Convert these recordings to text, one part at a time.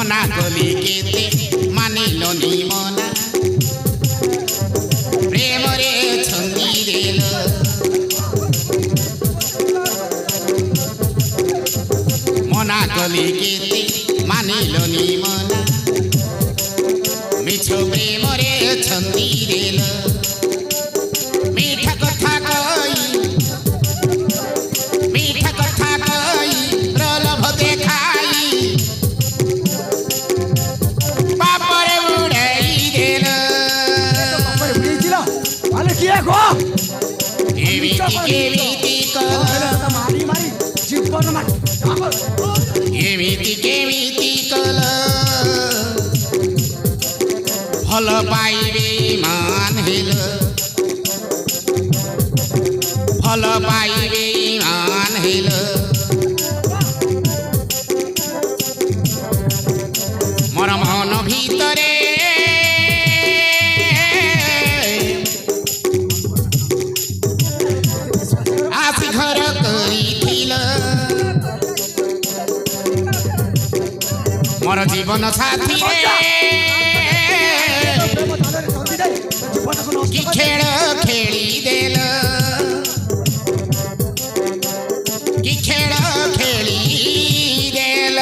मना कली केते मानिलनी मना प्रेम रे छंदी देल मना कली केते मानिलनी मना मिछ प्रेम रे छंदी देल मीठा कथा कई प्रलोभ देखाई पापरे उड़ाई देल केमिति कल भल पाइबे मान हेल भल पाइबे मान हेल मोर मन भितरे आसी घर करिथिल मोर जीवन साथी रे कि खेल खेली देल कि खेल खेली देल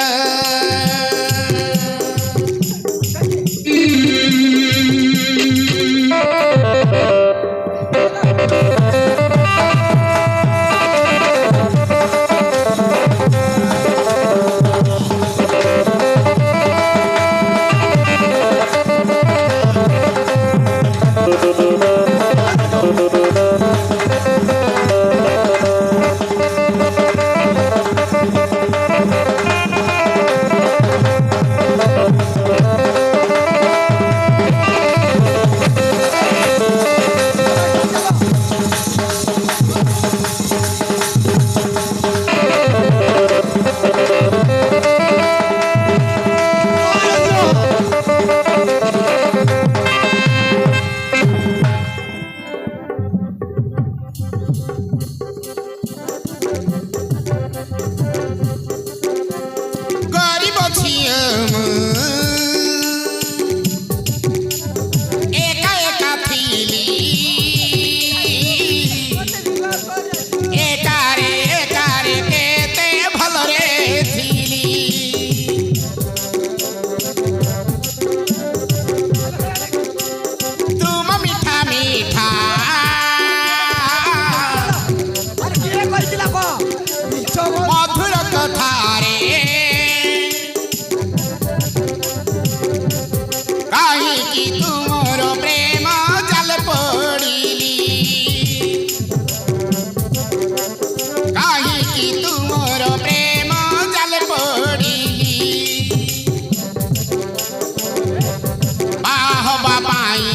मधुर कथा रे कहीं कि तुमर प्रेम जल पड़िली कहीं कि तुमर प्रेम जल पड़िली बाहबा पाई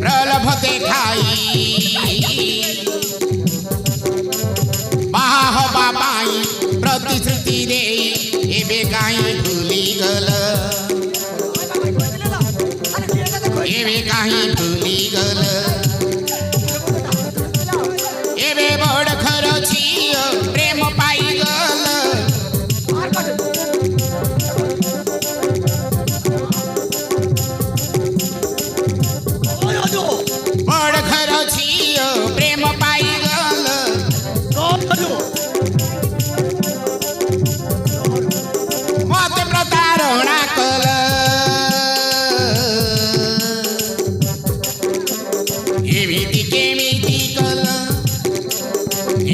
प्रलोभ देखाई बाहबा पाई प्रतिश्रुति दे एबे काई भूली गल एबे काई भूली गल एबे बड़ घर छियो प्रेम पाई गल बड़ घर छियो प्रेम पाई गल मत प्रतारणा कल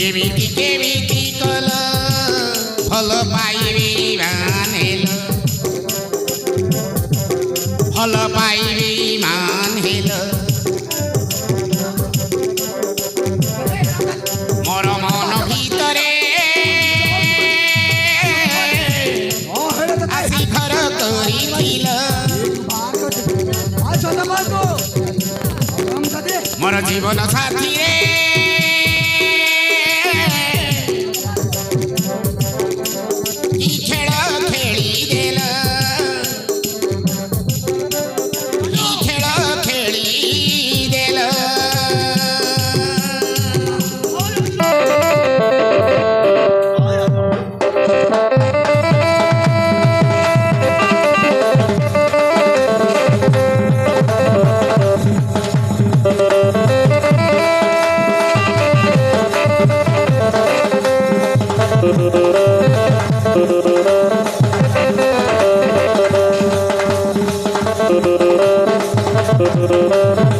एमिति केमिति कल भल पाइबे मान हेल भल पाइबे मान हेल मोर मन भितरे आसी घर करिथिल मोर जीवन साथी रे कि खेल खेली देल कि खेल खेली देल Thank you.